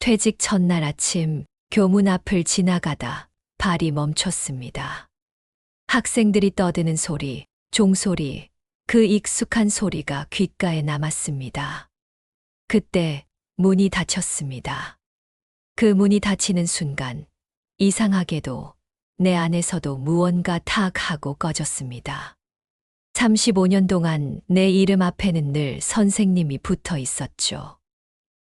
퇴직 첫날 아침 교문 앞을 지나가다 발이 멈췄습니다. 학생들이 떠드는 소리, 종소리, 그 익숙한 소리가 귓가에 남았습니다. 그때 문이 닫혔습니다. 그 문이 닫히는 순간 이상하게도 내 안에서도 무언가 탁 하고 꺼졌습니다. 35년 동안 내 이름 앞에는 늘 선생님이 붙어 있었죠.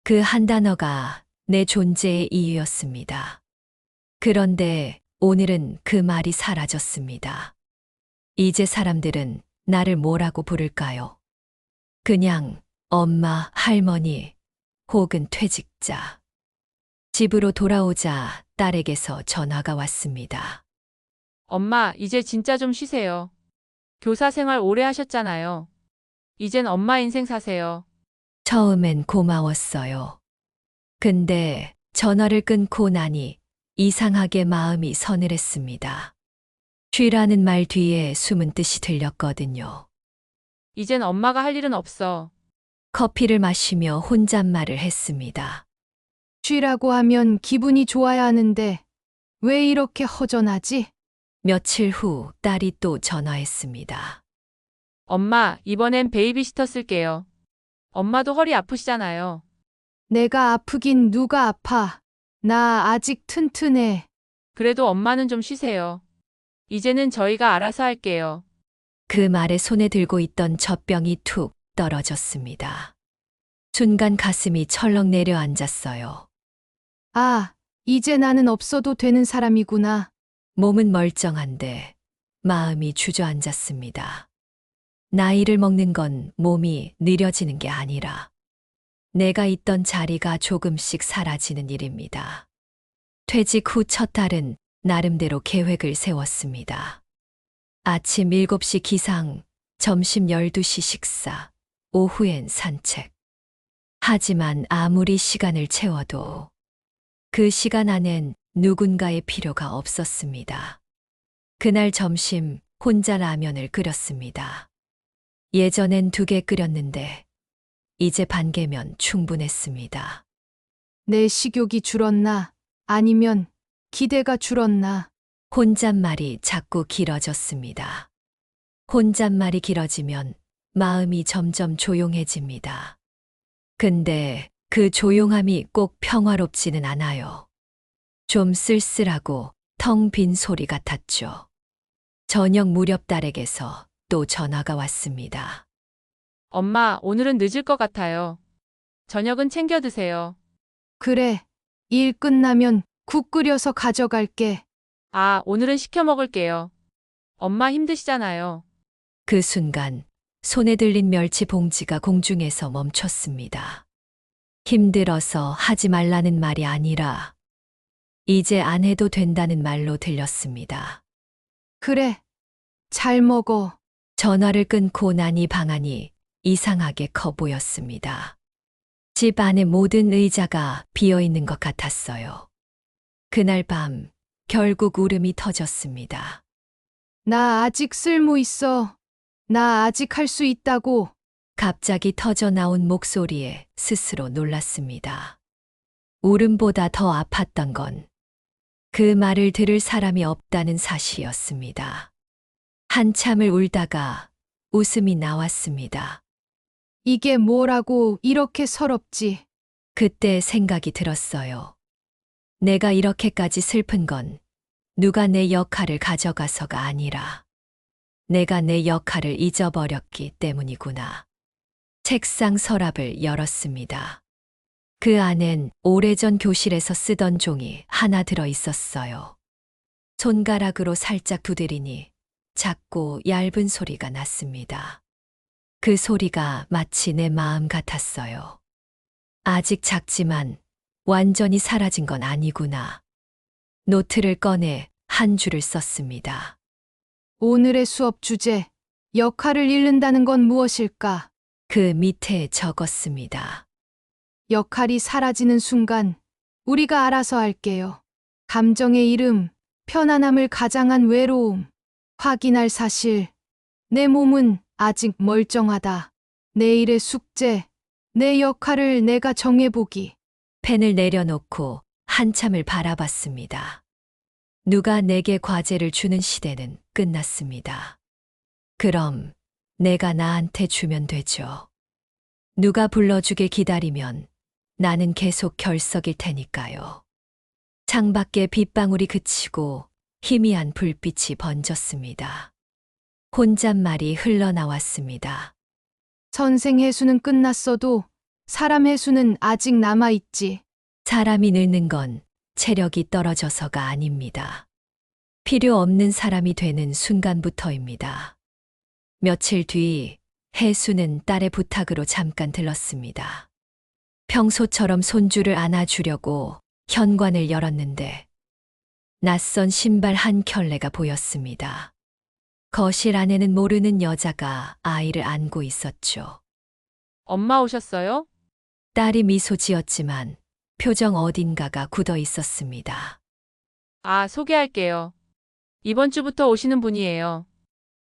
그 한 단어가 내 존재의 이유였습니다. 그런데 오늘은 그 말이 사라졌습니다. 이제 사람들은 나를 뭐라고 부를까요? 그냥 엄마, 할머니, 혹은 퇴직자. 집으로 돌아오자 딸에게서 전화가 왔습니다. 엄마, 이제 진짜 좀 쉬세요. 교사 생활 오래 하셨잖아요. 이젠 엄마 인생 사세요. 처음엔 고마웠어요. 근데 전화를 끊고 나니 이상하게 마음이 서늘했습니다. 쉬라는 말 뒤에 숨은 뜻이 들렸거든요. 이젠 엄마가 할 일은 없어. 커피를 마시며 혼잣말을 했습니다. 쉬라고 하면 기분이 좋아야 하는데 왜 이렇게 허전하지? 며칠 후 딸이 또 전화했습니다. 엄마, 이번엔 베이비시터 쓸게요. 엄마도 허리 아프시잖아요. 내가 아프긴 누가 아파. 나 아직 튼튼해. 그래도 엄마는 좀 쉬세요. 이제는 저희가 알아서 할게요. 그 말에 손에 들고 있던 젖병이 툭 떨어졌습니다. 순간 가슴이 철렁 내려앉았어요. 아, 이제 나는 없어도 되는 사람이구나. 몸은 멀쩡한데 마음이 주저앉았습니다. 나이를 먹는 건 몸이 느려지는 게 아니라 내가 있던 자리가 조금씩 사라지는 일입니다. 퇴직 후 첫 달은 나름대로 계획을 세웠습니다. 아침 7시 기상, 점심 12시 식사, 오후엔 산책. 하지만 아무리 시간을 채워도 그 시간 안엔 누군가의 필요가 없었습니다. 그날 점심 혼자 라면을 끓였습니다. 예전엔 2개 끓였는데 이제 반 개면 충분했습니다. 내 식욕이 줄었나? 아니면 기대가 줄었나? 혼잣말이 자꾸 길어졌습니다. 혼잣말이 길어지면 마음이 점점 조용해집니다. 근데 그 조용함이 꼭 평화롭지는 않아요. 좀 쓸쓸하고 텅 빈 소리 같았죠. 저녁 무렵 딸에게서 또 전화가 왔습니다. 엄마, 오늘은 늦을 것 같아요. 저녁은 챙겨 드세요. 그래. 일 끝나면 국 끓여서 가져갈게. 아, 오늘은 시켜 먹을게요. 엄마 힘드시잖아요. 그 순간 손에 들린 멸치 봉지가 공중에서 멈췄습니다. 힘들어서 하지 말라는 말이 아니라 이제 안 해도 된다는 말로 들렸습니다. 그래. 잘 먹어. 전화를 끊고 나니 방 안이 이상하게 커 보였습니다. 집 안의 모든 의자가 비어 있는 것 같았어요. 그날 밤 결국 울음이 터졌습니다. 나 아직 쓸모 있어. 나 아직 할 수 있다고. 갑자기 터져 나온 목소리에 스스로 놀랐습니다. 울음보다 더 아팠던 건 그 말을 들을 사람이 없다는 사실이었습니다. 한참을 울다가 웃음이 나왔습니다. 이게 뭐라고 이렇게 서럽지? 그때 생각이 들었어요. 내가 이렇게까지 슬픈 건 누가 내 역할을 가져가서가 아니라 내가 내 역할을 잊어버렸기 때문이구나. 책상 서랍을 열었습니다. 그 안엔 오래전 교실에서 쓰던 종이 하나 들어 있었어요. 손가락으로 살짝 두드리니 작고 얇은 소리가 났습니다. 그 소리가 마치 내 마음 같았어요. 아직 작지만 완전히 사라진 건 아니구나. 노트를 꺼내 한 줄을 썼습니다. 오늘의 수업 주제. 역할을 잃는다는 건 무엇일까? 그 밑에 적었습니다. 역할이 사라지는 순간 우리가 알아서 할게요. 감정의 이름, 편안함을 가장한 외로움, 확인할 사실. 내 몸은 아직 멀쩡하다. 내일의 숙제, 내 역할을 내가 정해보기. 펜을 내려놓고 한참을 바라봤습니다. 누가 내게 과제를 주는 시대는 끝났습니다. 그럼 내가 나한테 주면 되죠. 누가 불러주길 기다리면 나는 계속 결석일 테니까요. 창밖에 빗방울이 그치고 희미한 불빛이 번졌습니다. 혼잣말이 흘러나왔습니다. 선생 해수는 끝났어도 사람 해수는 아직 남아있지. 사람이 늙는 건 체력이 떨어져서가 아닙니다. 필요 없는 사람이 되는 순간부터입니다. 며칠 뒤 해수는 딸의 부탁으로 잠깐 들렀습니다. 평소처럼 손주를 안아주려고 현관을 열었는데 낯선 신발 한 켤레가 보였습니다. 거실 안에는 모르는 여자가 아이를 안고 있었죠. 엄마 오셨어요? 딸이 미소 지었지만 표정 어딘가가 굳어 있었습니다. 아, 소개할게요. 이번 주부터 오시는 분이에요.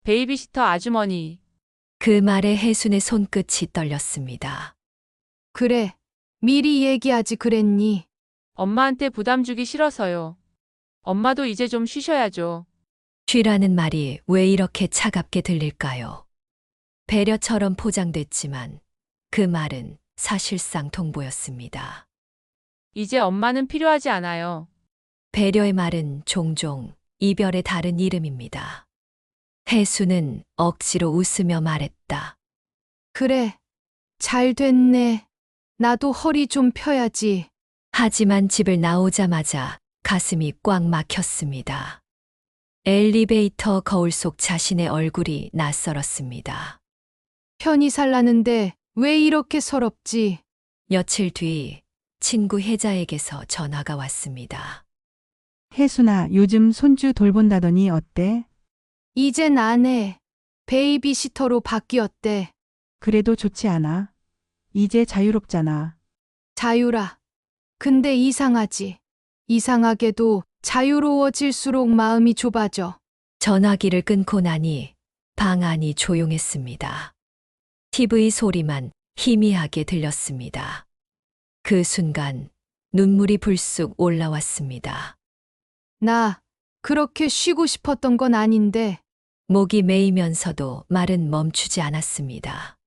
베이비시터 아주머니. 그 말에 해순의 손끝이 떨렸습니다. 그래, 미리 얘기하지 그랬니? 엄마한테 부담 주기 싫어서요. 엄마도 이제 좀 쉬셔야죠. 쉬라는 말이 왜 이렇게 차갑게 들릴까요? 배려처럼 포장됐지만 그 말은 사실상 통보였습니다. 이제 엄마는 필요하지 않아요. 배려의 말은 종종 이별의 다른 이름입니다. 해수는 억지로 웃으며 말했다. 그래, 잘 됐네. 나도 허리 좀 펴야지. 하지만 집을 나오자마자 가슴이 꽉 막혔습니다. 엘리베이터 거울 속 자신의 얼굴이 낯설었습니다. 편히 살라는데 왜 이렇게 서럽지? 며칠 뒤 친구 혜자에게서 전화가 왔습니다. 혜순아, 요즘 손주 돌본다더니 어때? 이젠 안 해. 베이비시터로 바뀌었대. 그래도 좋지 않아? 이제 자유롭잖아. 자유라. 근데 이상하지. 이상하게도 자유로워질수록 마음이 좁아져. 전화기를 끊고 나니 방 안이 조용했습니다. TV 소리만 희미하게 들렸습니다. 그 순간 눈물이 불쑥 올라왔습니다. 나 그렇게 쉬고 싶었던 건 아닌데 목이 메이면서도 말은 멈추지 않았습니다.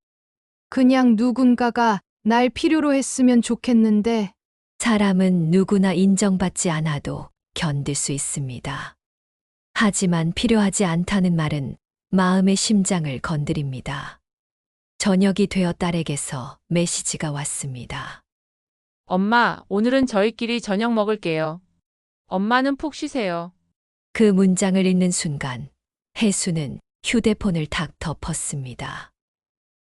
그냥 누군가가 날 필요로 했으면 좋겠는데 사람은 누구나 인정받지 않아도 견딜 수 있습니다. 하지만 필요하지 않다는 말은 마음의 심장을 건드립니다. 저녁이 되어 딸에게서 메시지가 왔습니다. 엄마, 오늘은 저희끼리 저녁 먹을게요. 엄마는 푹 쉬세요. 그 문장을 읽는 순간 해수는 휴대폰을 탁 덮었습니다.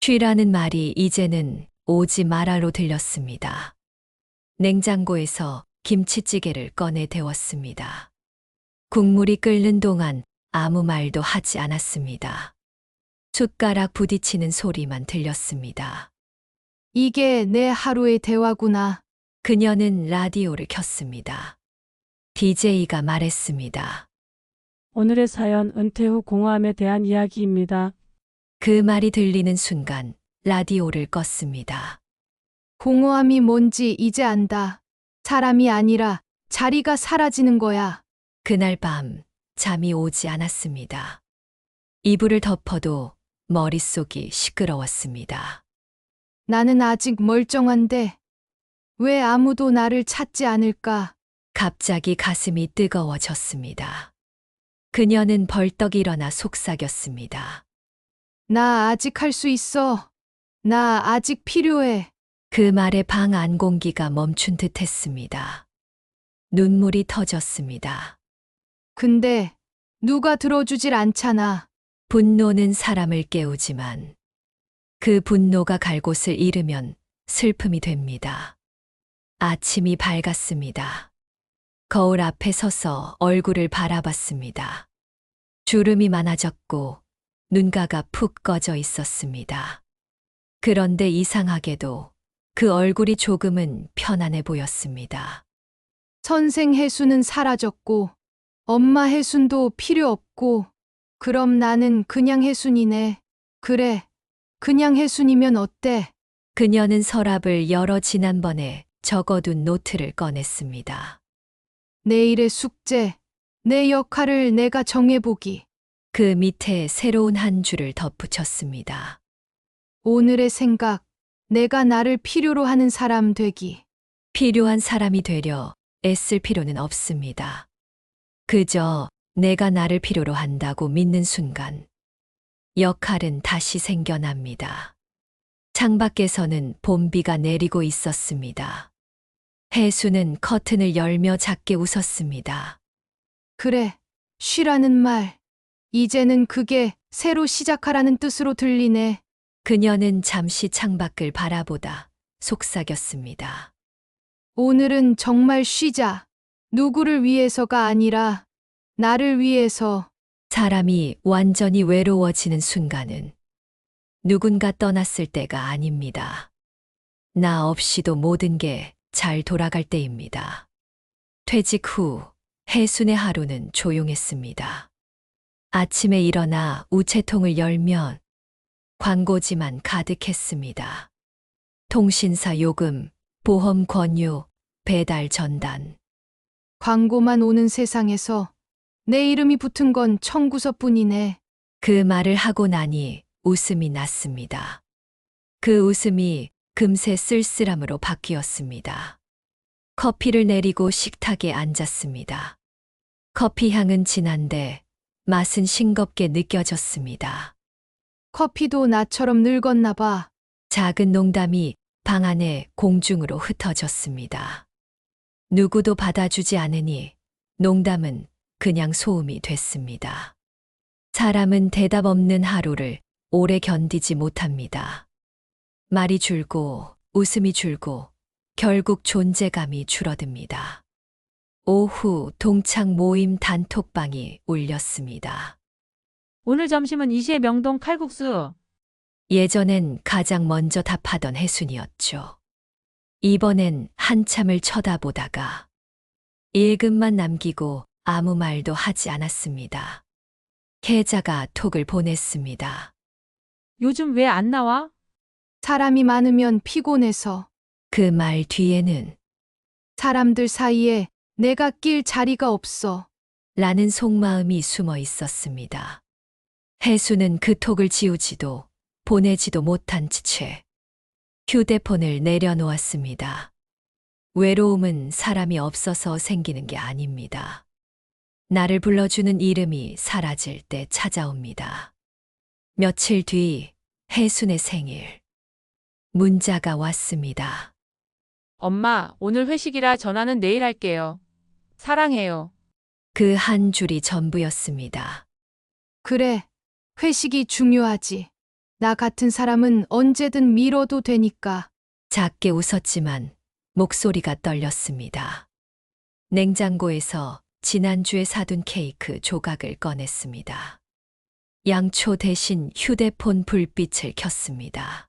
쉬라는 말이 이제는 오지 마라로 들렸습니다. 냉장고에서 김치찌개를 꺼내 데웠습니다. 국물이 끓는 동안 아무 말도 하지 않았습니다. 숟가락 부딪히는 소리만 들렸습니다. 이게 내 하루의 대화구나. 그녀는 라디오를 켰습니다. DJ가 말했습니다. 오늘의 사연 은퇴 후 공허함에 대한 이야기입니다. 그 말이 들리는 순간 라디오를 껐습니다. 공허함이 뭔지 이제 안다. 사람이 아니라 자리가 사라지는 거야. 그날 밤 잠이 오지 않았습니다. 이불을 덮어도 머릿속이 시끄러웠습니다. 나는 아직 멀쩡한데 왜 아무도 나를 찾지 않을까? 갑자기 가슴이 뜨거워졌습니다. 그녀는 벌떡 일어나 속삭였습니다. 나 아직 할 수 있어. 나 아직 필요해. 그 말에 방 안 공기가 멈춘 듯 했습니다. 눈물이 터졌습니다. 근데 누가 들어주질 않잖아. 분노는 사람을 깨우지만 그 분노가 갈 곳을 잃으면 슬픔이 됩니다. 아침이 밝았습니다. 거울 앞에 서서 얼굴을 바라봤습니다. 주름이 많아졌고 눈가가 푹 꺼져 있었습니다. 그런데 이상하게도 그 얼굴이 조금은 편안해 보였습니다. 선생 해수는 사라졌고 엄마 해순도 필요 없고 그럼 나는 그냥 해순이네. 그래. 그냥 해순이면 어때? 그녀는 서랍을 열어 지난번에 적어둔 노트를 꺼냈습니다. 내일의 숙제, 내 역할을 내가 정해보기. 그 밑에 새로운 한 줄을 덧붙였습니다. 오늘의 생각, 내가 나를 필요로 하는 사람 되기. 필요한 사람이 되려 애쓸 필요는 없습니다. 그저 내가 나를 필요로 한다고 믿는 순간 역할은 다시 생겨납니다. 창밖에서는 봄비가 내리고 있었습니다. 해수는 커튼을 열며 작게 웃었습니다. 그래, 쉬라는 말. 이제는 그게 새로 시작하라는 뜻으로 들리네. 그녀는 잠시 창밖을 바라보다 속삭였습니다. 오늘은 정말 쉬자. 누구를 위해서가 아니라 나를 위해서. 사람이 완전히 외로워지는 순간은 누군가 떠났을 때가 아닙니다. 나 없이도 모든 게 잘 돌아갈 때입니다. 퇴직 후 해순의 하루는 조용했습니다. 아침에 일어나 우체통을 열면 광고지만 가득했습니다. 통신사 요금, 보험 권유, 배달 전단. 광고만 오는 세상에서 내 이름이 붙은 건 청구서뿐이네. 그 말을 하고 나니 웃음이 났습니다. 그 웃음이 금세 쓸쓸함으로 바뀌었습니다. 커피를 내리고 식탁에 앉았습니다. 커피 향은 진한데 맛은 싱겁게 느껴졌습니다. 커피도 나처럼 늙었나 봐. 작은 농담이 방 안에 공중으로 흩어졌습니다. 누구도 받아주지 않으니 농담은 그냥 소음이 됐습니다. 사람은 대답 없는 하루를 오래 견디지 못합니다. 말이 줄고 웃음이 줄고 결국 존재감이 줄어듭니다. 오후 동창 모임 단톡방이 울렸습니다. 오늘 점심은 이시의 명동 칼국수. 예전엔 가장 먼저 답하던 혜순이었죠. 이번엔 한참을 쳐다보다가 읽음만 남기고 아무 말도 하지 않았습니다. 계자가 톡을 보냈습니다. 요즘 왜 안 나와? 사람이 많으면 피곤해서. 그 말 뒤에는 사람들 사이에 내가 낄 자리가 없어. 라는 속마음이 숨어 있었습니다. 혜수는 그 톡을 지우지도 보내지도 못한 채 휴대폰을 내려놓았습니다. 외로움은 사람이 없어서 생기는 게 아닙니다. 나를 불러주는 이름이 사라질 때 찾아옵니다. 며칠 뒤 혜순의 생일. 문자가 왔습니다. 엄마, 오늘 회식이라 전화는 내일 할게요. 사랑해요. 그 한 줄이 전부였습니다. 그래, 회식이 중요하지. 나 같은 사람은 언제든 미뤄도 되니까. 작게 웃었지만 목소리가 떨렸습니다. 냉장고에서 지난주에 사둔 케이크 조각을 꺼냈습니다. 양초 대신 휴대폰 불빛을 켰습니다.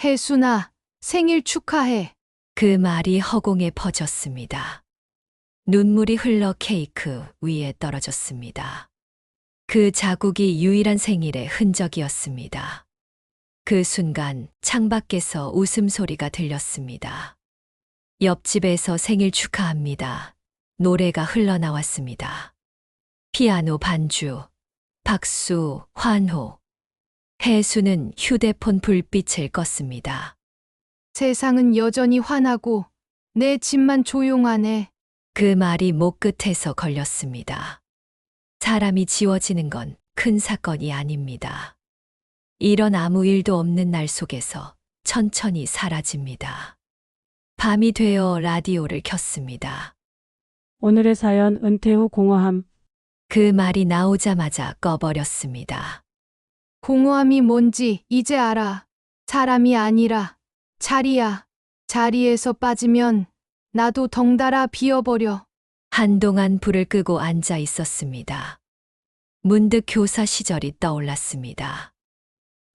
혜순아, 생일 축하해. 그 말이 허공에 퍼졌습니다. 눈물이 흘러 케이크 위에 떨어졌습니다. 그 자국이 유일한 생일의 흔적이었습니다. 그 순간 창밖에서 웃음소리가 들렸습니다. 옆집에서 생일 축하합니다. 노래가 흘러나왔습니다. 피아노 반주, 박수, 환호. 혜수는 휴대폰 불빛을 껐습니다. 세상은 여전히 환하고 내 집만 조용하네. 그 말이 목끝에서 걸렸습니다. 사람이 지워지는 건 큰 사건이 아닙니다. 이런 아무 일도 없는 날 속에서 천천히 사라집니다. 밤이 되어 라디오를 켰습니다. 오늘의 사연 은퇴 후 공허함. 그 말이 나오자마자 꺼버렸습니다. 공허함이 뭔지 이제 알아. 사람이 아니라 자리야. 자리에서 빠지면 나도 덩달아 비어버려. 한동안 불을 끄고 앉아 있었습니다. 문득 교사 시절이 떠올랐습니다.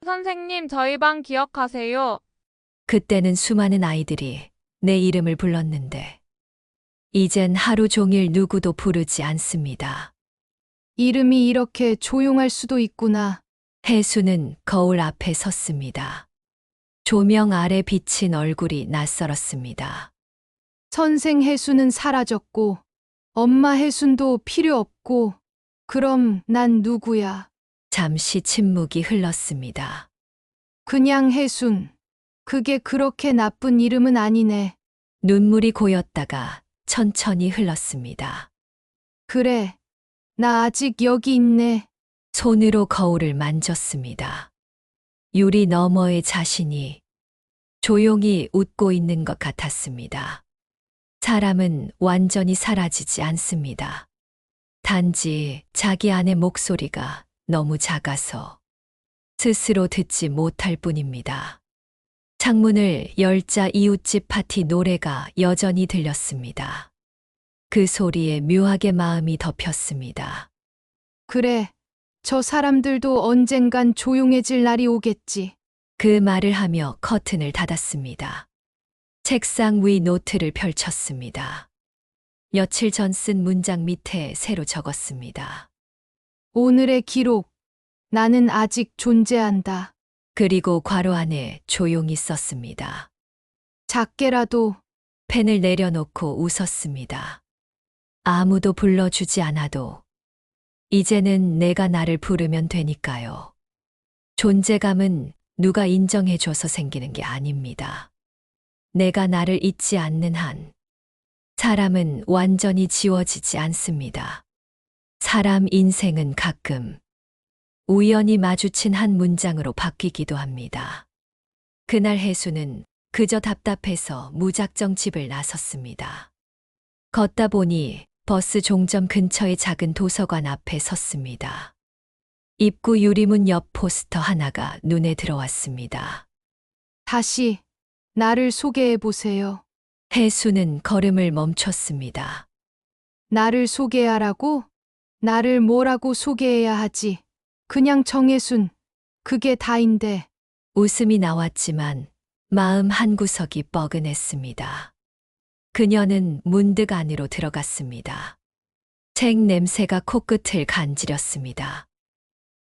선생님, 저희 반 기억하세요? 그때는 수많은 아이들이 내 이름을 불렀는데, 이젠 하루 종일 누구도 부르지 않습니다. 이름이 이렇게 조용할 수도 있구나. 혜수는 거울 앞에 섰습니다. 조명 아래 비친 얼굴이 낯설었습니다. 선생 혜수는 사라졌고, 엄마 혜순도 필요 없고, 그럼 난 누구야? 잠시 침묵이 흘렀습니다. 그냥 혜순. 그게 그렇게 나쁜 이름은 아니네. 눈물이 고였다가 천천히 흘렀습니다. 그래. 나 아직 여기 있네. 손으로 거울을 만졌습니다. 유리 너머의 자신이 조용히 웃고 있는 것 같았습니다. 사람은 완전히 사라지지 않습니다. 단지 자기 안의 목소리가 너무 작아서 스스로 듣지 못할 뿐입니다. 창문을 열자 이웃집 파티 노래가 여전히 들렸습니다. 그 소리에 묘하게 마음이 덮였습니다. 그래. 저 사람들도 언젠간 조용해질 날이 오겠지. 그 말을 하며 커튼을 닫았습니다. 책상 위 노트를 펼쳤습니다. 며칠 전 쓴 문장 밑에 새로 적었습니다. 오늘의 기록. 나는 아직 존재한다. 그리고 괄호 안에 조용히 썼습니다. 작게라도 펜을 내려놓고 웃었습니다. 아무도 불러주지 않아도 이제는 내가 나를 부르면 되니까요. 존재감은 누가 인정해줘서 생기는 게 아닙니다. 내가 나를 잊지 않는 한 사람은 완전히 지워지지 않습니다. 사람 인생은 가끔 우연히 마주친 한 문장으로 바뀌기도 합니다. 그날 혜수는 그저 답답해서 무작정 집을 나섰습니다. 걷다 보니 버스 종점 근처의 작은 도서관 앞에 섰습니다. 입구 유리문 옆 포스터 하나가 눈에 들어왔습니다. 다시 나를 소개해 보세요. 혜수는 걸음을 멈췄습니다. 나를 소개하라고? 나를 뭐라고 소개해야 하지? 그냥 정혜순. 그게 다인데. 웃음이 나왔지만 마음 한구석이 뻐근했습니다. 그녀는 문득 안으로 들어갔습니다. 책 냄새가 코끝을 간지렸습니다.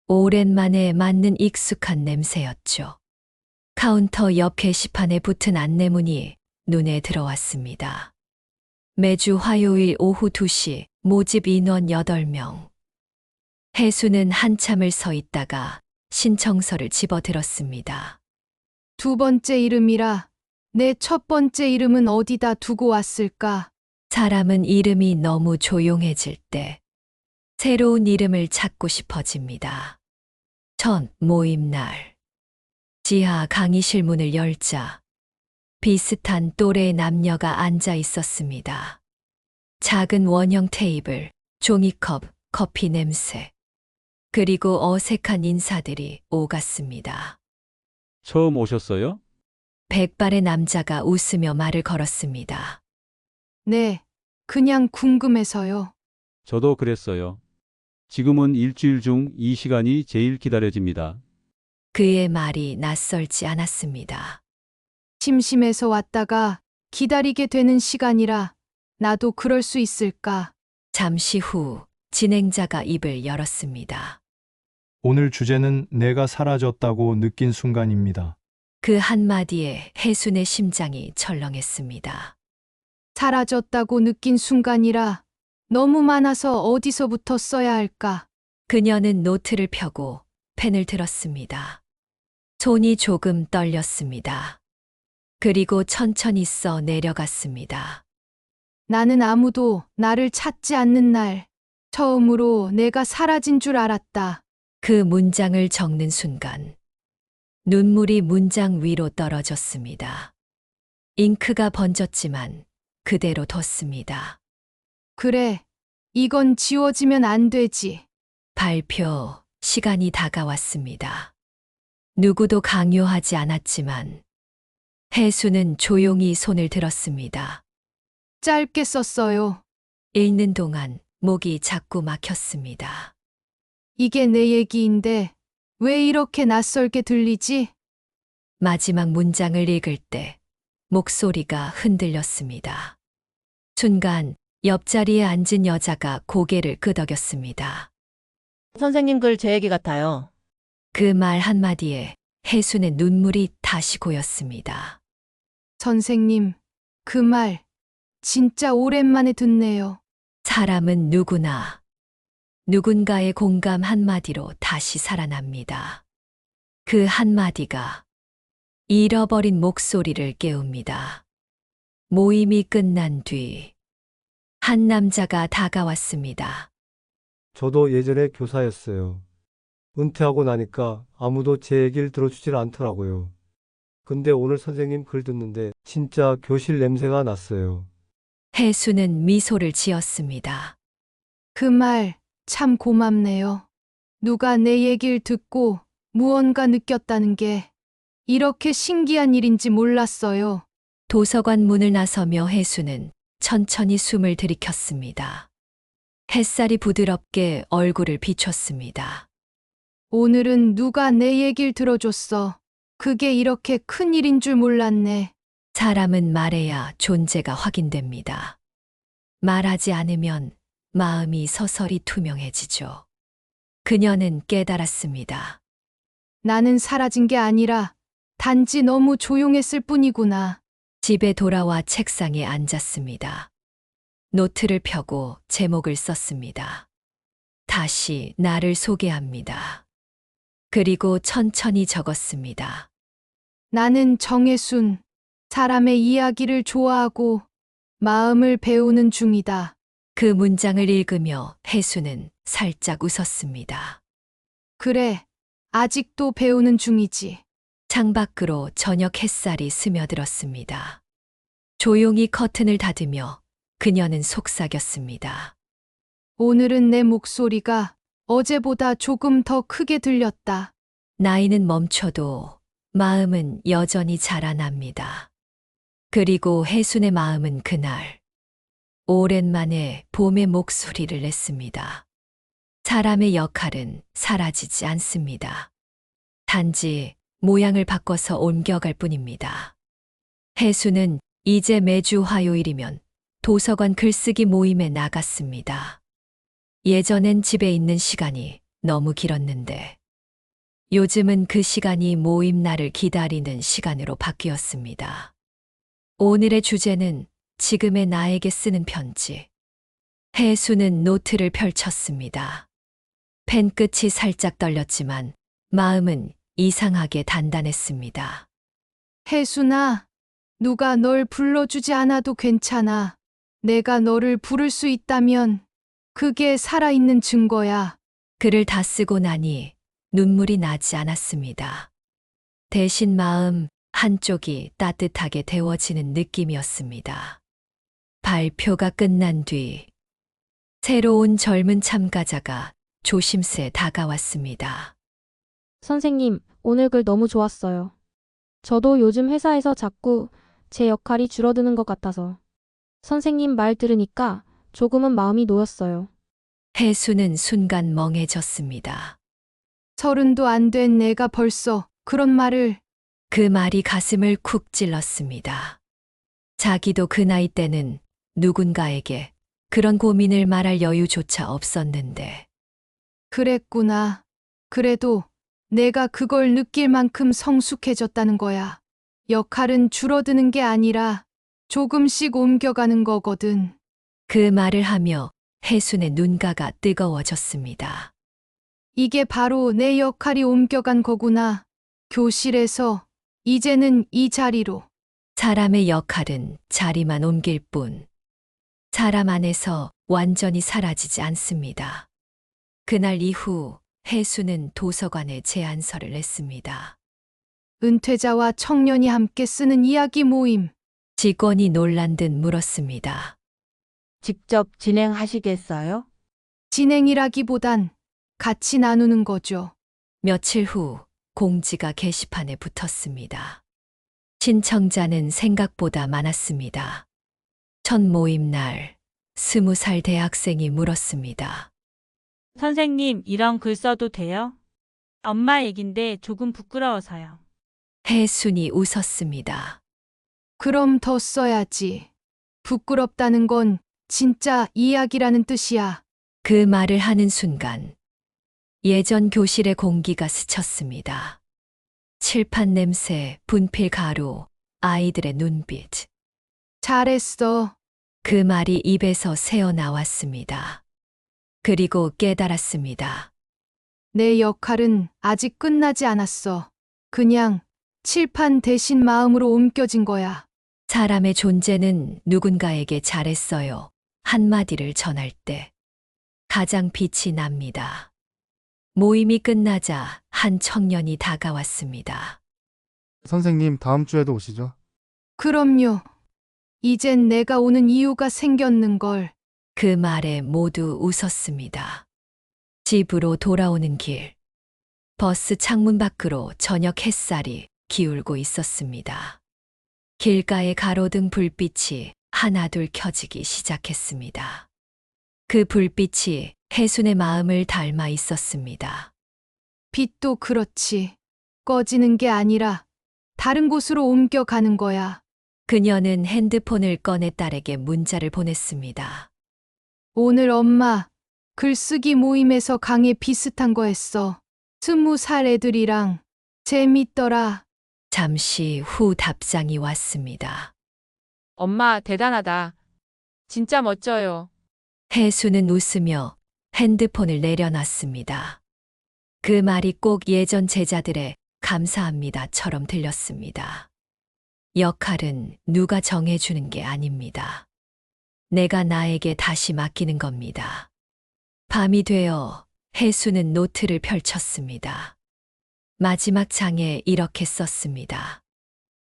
오랜만에 맡는 익숙한 냄새였죠. 카운터 옆 게시판에 붙은 안내문이 눈에 들어왔습니다. 매주 화요일 오후 2시 모집 인원 8명. 혜수는 한참을 서 있다가 신청서를 집어들었습니다. 두 번째 이름이라. 내 첫 번째 이름은 어디다 두고 왔을까? 사람은 이름이 너무 조용해질 때 새로운 이름을 찾고 싶어집니다. 첫 모임날. 지하 강의실 문을 열자 비슷한 또래의 남녀가 앉아 있었습니다. 작은 원형 테이블, 종이컵, 커피 냄새, 그리고 어색한 인사들이 오갔습니다. 처음 오셨어요? 백발의 남자가 웃으며 말을 걸었습니다. 네. 그냥 궁금해서요. 저도 그랬어요. 지금은 일주일 중 이 시간이 제일 기다려집니다. 그의 말이 낯설지 않았습니다. 심심해서 왔다가 기다리게 되는 시간이라 나도 그럴 수 있을까? 잠시 후 진행자가 입을 열었습니다. 오늘 주제는 내가 사라졌다고 느낀 순간입니다. 그 한마디에 혜순의 심장이 철렁했습니다. 사라졌다고 느낀 순간이라 너무 많아서 어디서부터 써야 할까? 그녀는 노트를 펴고 펜을 들었습니다. 손이 조금 떨렸습니다. 그리고 천천히 써 내려갔습니다. 나는 아무도 나를 찾지 않는 날, 처음으로 내가 사라진 줄 알았다. 그 문장을 적는 순간 눈물이 문장 위로 떨어졌습니다. 잉크가 번졌지만 그대로 뒀습니다. 그래, 이건 지워지면 안 되지. 발표 시간이 다가왔습니다. 누구도 강요하지 않았지만 혜수는 조용히 손을 들었습니다. 짧게 썼어요. 읽는 동안 목이 자꾸 막혔습니다. 이게 내 얘기인데 왜 이렇게 낯설게 들리지? 마지막 문장을 읽을 때 목소리가 흔들렸습니다. 순간 옆자리에 앉은 여자가 고개를 끄덕였습니다. 선생님 글 제 얘기 같아요. 그 말 한마디에 혜순의 눈물이 다시 고였습니다. 선생님, 그 말 진짜 오랜만에 듣네요. 사람은 누구나 누군가의 공감 한마디로 다시 살아납니다. 그 한마디가 잃어버린 목소리를 깨웁니다. 모임이 끝난 뒤 한 남자가 다가왔습니다. 저도 예전에 교사였어요. 은퇴하고 나니까 아무도 제 얘기를 들어주질 않더라고요. 근데 오늘 선생님 글 듣는데 진짜 교실 냄새가 났어요. 혜수는 미소를 지었습니다. 그 말 참 고맙네요. 누가 내 얘기를 듣고 무언가 느꼈다는 게 이렇게 신기한 일인지 몰랐어요. 도서관 문을 나서며 혜수는 천천히 숨을 들이켰습니다. 햇살이 부드럽게 얼굴을 비췄습니다. 오늘은 누가 내 얘기를 들어줬어. 그게 이렇게 큰 일인 줄 몰랐네. 사람은 말해야 존재가 확인됩니다. 말하지 않으면 마음이 서서히 투명해지죠. 그녀는 깨달았습니다. 나는 사라진 게 아니라 단지 너무 조용했을 뿐이구나. 집에 돌아와 책상에 앉았습니다. 노트를 펴고 제목을 썼습니다. 다시 나를 소개합니다. 그리고 천천히 적었습니다. 나는 정혜순. 사람의 이야기를 좋아하고 마음을 배우는 중이다. 그 문장을 읽으며 혜수는 살짝 웃었습니다. 그래, 아직도 배우는 중이지. 창밖으로 저녁 햇살이 스며들었습니다. 조용히 커튼을 닫으며 그녀는 속삭였습니다. 오늘은 내 목소리가 어제보다 조금 더 크게 들렸다. 나이는 멈춰도 마음은 여전히 자라납니다. 그리고 혜순의 마음은 그날 오랜만에 봄의 목소리를 냈습니다. 사람의 역할은 사라지지 않습니다. 단지 모양을 바꿔서 옮겨갈 뿐입니다. 혜수는 이제 매주 화요일이면 도서관 글쓰기 모임에 나갔습니다. 예전엔 집에 있는 시간이 너무 길었는데 요즘은 그 시간이 모임 날을 기다리는 시간으로 바뀌었습니다. 오늘의 주제는 지금의 나에게 쓰는 편지. 혜수는 노트를 펼쳤습니다. 펜 끝이 살짝 떨렸지만 마음은 이상하게 단단했습니다. 혜순아, 누가 널 불러주지 않아도 괜찮아. 내가 너를 부를 수 있다면 그게 살아있는 증거야. 글을 다 쓰고 나니 눈물이 나지 않았습니다. 대신 마음 한쪽이 따뜻하게 데워지는 느낌이었습니다. 발표가 끝난 뒤 새로운 젊은 참가자가 조심스레 다가왔습니다. 선생님, 오늘 글 너무 좋았어요. 저도 요즘 회사에서 자꾸 제 역할이 줄어드는 것 같아서 선생님 말 들으니까 조금은 마음이 놓였어요. 혜수는 순간 멍해졌습니다. 30도 안 된 내가 벌써 그런 말을. 그 말이 가슴을 쿡 찔렀습니다. 자기도 그 나이 때는 누군가에게 그런 고민을 말할 여유조차 없었는데. 그랬구나. 그래도 내가 그걸 느낄 만큼 성숙해졌다는 거야. 역할은 줄어드는 게 아니라 조금씩 옮겨가는 거거든. 그 말을 하며 혜순의 눈가가 뜨거워졌습니다. 이게 바로 내 역할이 옮겨간 거구나. 교실에서 이제는 이 자리로. 사람의 역할은 자리만 옮길 뿐 사람 안에서 완전히 사라지지 않습니다. 그날 이후 혜수는 도서관에 제안서를 냈습니다. 은퇴자와 청년이 함께 쓰는 이야기 모임. 직원이 놀란 듯 물었습니다. 직접 진행하시겠어요? 진행이라기보단 같이 나누는 거죠. 며칠 후 공지가 게시판에 붙었습니다. 신청자는 생각보다 많았습니다. 첫 모임 날 20살 대학생이 물었습니다. 선생님, 이런 글 써도 돼요? 엄마 얘긴데 조금 부끄러워서요. 혜순이 웃었습니다. 그럼 더 써야지. 부끄럽다는 건 진짜 이야기라는 뜻이야. 그 말을 하는 순간 예전 교실의 공기가 스쳤습니다. 칠판 냄새, 분필 가루, 아이들의 눈빛. 잘했어. 그 말이 입에서 새어 나왔습니다. 그리고 깨달았습니다. 내 역할은 아직 끝나지 않았어. 그냥 칠판 대신 마음으로 옮겨진 거야. 사람의 존재는 누군가에게 잘했어요. 한마디를 전할 때 가장 빛이 납니다. 모임이 끝나자 한 청년이 다가왔습니다. 선생님, 다음 주에도 오시죠? 그럼요. 이젠 내가 오는 이유가 생겼는걸. 그 말에 모두 웃었습니다. 집으로 돌아오는 길. 버스 창문 밖으로 저녁 햇살이 기울고 있었습니다. 길가의 가로등 불빛이 하나둘 켜지기 시작했습니다. 그 불빛이 혜순의 마음을 닮아 있었습니다. 빛도 그렇지. 꺼지는 게 아니라 다른 곳으로 옮겨가는 거야. 그녀는 핸드폰을 꺼내 딸에게 문자를 보냈습니다. 오늘 엄마 글쓰기 모임에서 강의 비슷한 거 했어. 20살 애들이랑 재밌더라. 잠시 후 답장이 왔습니다. 엄마, 대단하다. 진짜 멋져요. 혜수는 웃으며 핸드폰을 내려놨습니다. 그 말이 꼭 예전 제자들의 감사합니다처럼 들렸습니다. 역할은 누가 정해주는 게 아닙니다. 내가 나에게 다시 맡기는 겁니다. 밤이 되어 혜수는 노트를 펼쳤습니다. 마지막 장에 이렇게 썼습니다.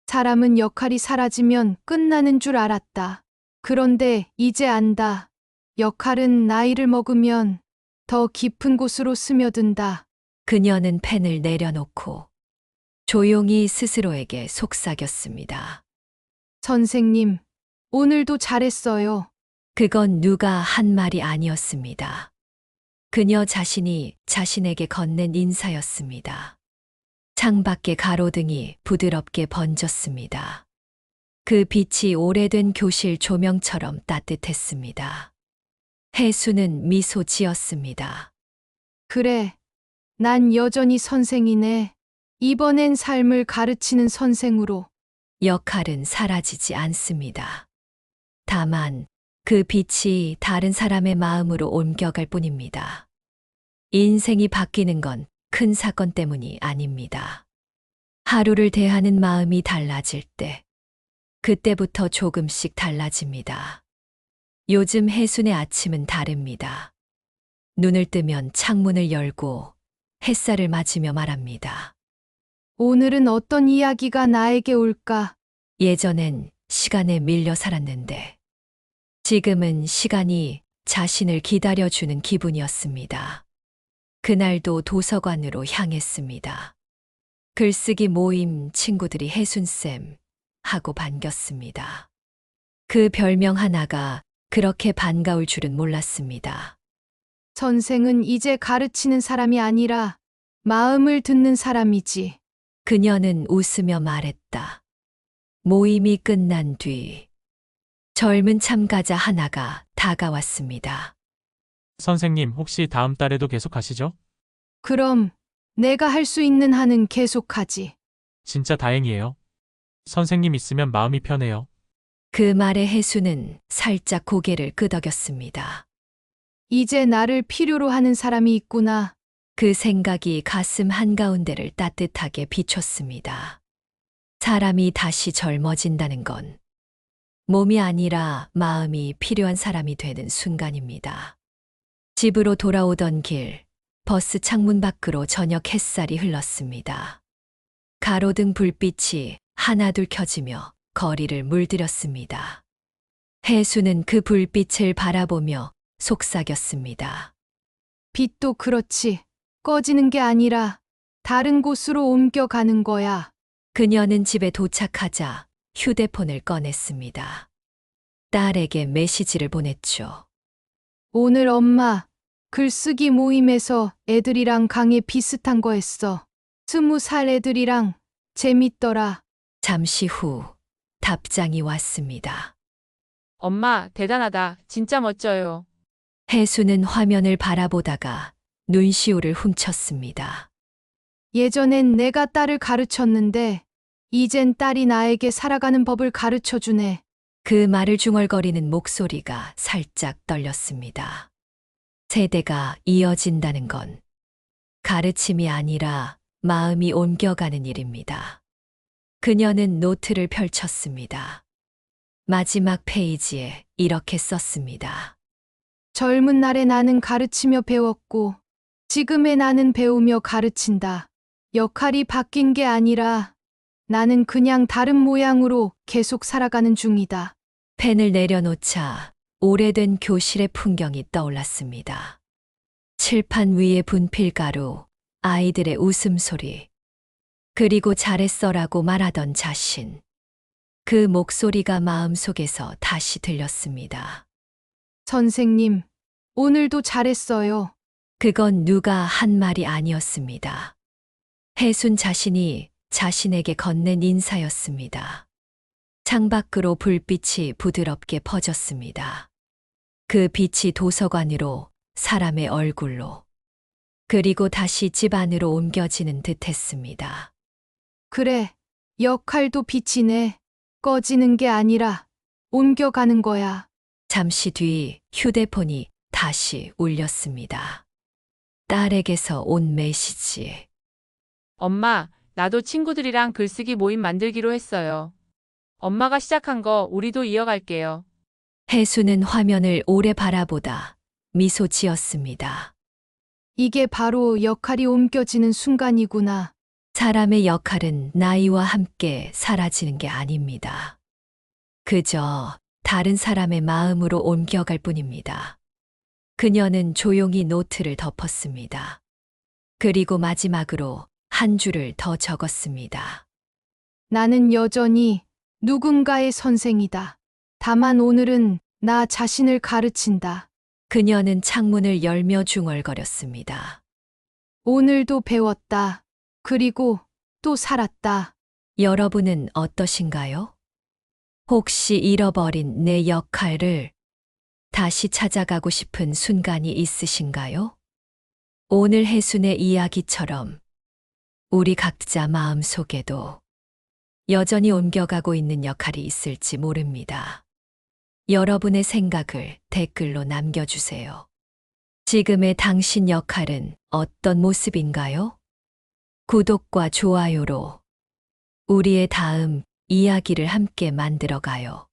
사람은 역할이 사라지면 끝나는 줄 알았다. 그런데 이제 안다. 역할은 나이를 먹으면 더 깊은 곳으로 스며든다. 그녀는 펜을 내려놓고 조용히 스스로에게 속삭였습니다. 선생님, 오늘도 잘했어요. 그건 누가 한 말이 아니었습니다. 그녀 자신이 자신에게 건넨 인사였습니다. 창밖의 가로등이 부드럽게 번졌습니다. 그 빛이 오래된 교실 조명처럼 따뜻했습니다. 혜수는 미소 지었습니다. 그래, 난 여전히 선생이네. 이번엔 삶을 가르치는 선생으로. 역할은 사라지지 않습니다. 다만 그 빛이 다른 사람의 마음으로 옮겨갈 뿐입니다. 인생이 바뀌는 건 큰 사건 때문이 아닙니다. 하루를 대하는 마음이 달라질 때, 그때부터 조금씩 달라집니다. 요즘 혜순의 아침은 다릅니다. 눈을 뜨면 창문을 열고 햇살을 맞으며 말합니다. 오늘은 어떤 이야기가 나에게 올까? 예전엔 시간에 밀려 살았는데, 지금은 시간이 자신을 기다려주는 기분이었습니다. 그날도 도서관으로 향했습니다. 글쓰기 모임 친구들이 혜순쌤 하고 반겼습니다. 그 별명 하나가 그렇게 반가울 줄은 몰랐습니다. 선생은 이제 가르치는 사람이 아니라 마음을 듣는 사람이지. 그녀는 웃으며 말했다. 모임이 끝난 뒤 젊은 참가자 하나가 다가왔습니다. 선생님, 혹시 다음 달에도 계속 하시죠? 그럼 내가 할 수 있는 한은 계속하지. 진짜 다행이에요. 선생님 있으면 마음이 편해요. 그 말에 혜수는 살짝 고개를 끄덕였습니다. 이제 나를 필요로 하는 사람이 있구나. 그 생각이 가슴 한가운데를 따뜻하게 비췄습니다. 사람이 다시 젊어진다는 건 몸이 아니라 마음이 필요한 사람이 되는 순간입니다. 집으로 돌아오던 길, 버스 창문 밖으로 저녁 햇살이 흘렀습니다. 가로등 불빛이 하나둘 켜지며 거리를 물들였습니다. 혜수는 그 불빛을 바라보며 속삭였습니다. 빛도 그렇지. 꺼지는 게 아니라 다른 곳으로 옮겨가는 거야. 그녀는 집에 도착하자 휴대폰을 꺼냈습니다. 딸에게 메시지를 보냈죠. 오늘 엄마 글쓰기 모임에서 애들이랑 강의 비슷한 거 했어. 20살 애들이랑 재밌더라. 잠시 후 답장이 왔습니다. 엄마, 대단하다. 진짜 멋져요. 혜수는 화면을 바라보다가 눈시울을 훔쳤습니다. 예전엔 내가 딸을 가르쳤는데 이젠 딸이 나에게 살아가는 법을 가르쳐 주네. 그 말을 중얼거리는 목소리가 살짝 떨렸습니다. 세대가 이어진다는 건 가르침이 아니라 마음이 옮겨가는 일입니다. 그녀는 노트를 펼쳤습니다. 마지막 페이지에 이렇게 썼습니다. 젊은 날의 나는 가르치며 배웠고, 지금의 나는 배우며 가르친다. 역할이 바뀐 게 아니라 나는 그냥 다른 모양으로 계속 살아가는 중이다. 펜을 내려놓자 오래된 교실의 풍경이 떠올랐습니다. 칠판 위의 분필가루, 아이들의 웃음소리, 그리고 잘했어라고 말하던 자신. 그 목소리가 마음속에서 다시 들렸습니다. 선생님, 오늘도 잘했어요. 그건 누가 한 말이 아니었습니다. 혜순 자신이 자신에게 건넨 인사였습니다. 창밖으로 불빛이 부드럽게 퍼졌습니다. 그 빛이 도서관으로, 사람의 얼굴로, 그리고 다시 집 안으로 옮겨지는 듯 했습니다. 그래, 역할도 빛이네. 꺼지는 게 아니라 옮겨가는 거야. 잠시 뒤 휴대폰이 다시 울렸습니다. 딸에게서 온 메시지. 엄마, 나도 친구들이랑 글쓰기 모임 만들기로 했어요. 엄마가 시작한 거 우리도 이어갈게요. 혜수는 화면을 오래 바라보다 미소 지었습니다. 이게 바로 역할이 옮겨지는 순간이구나. 사람의 역할은 나이와 함께 사라지는 게 아닙니다. 그저 다른 사람의 마음으로 옮겨갈 뿐입니다. 그녀는 조용히 노트를 덮었습니다. 그리고 마지막으로 한 줄을 더 적었습니다. 나는 여전히 누군가의 선생이다. 다만 오늘은 나 자신을 가르친다. 그녀는 창문을 열며 중얼거렸습니다. 오늘도 배웠다. 그리고 또 살았다. 여러분은 어떠신가요? 혹시 잃어버린 내 역할을 다시 찾아가고 싶은 순간이 있으신가요? 오늘 혜순의 이야기처럼 우리 각자 마음속에도 여전히 옮겨가고 있는 역할이 있을지 모릅니다. 여러분의 생각을 댓글로 남겨주세요. 지금의 당신 역할은 어떤 모습인가요? 구독과 좋아요로 우리의 다음 이야기를 함께 만들어가요.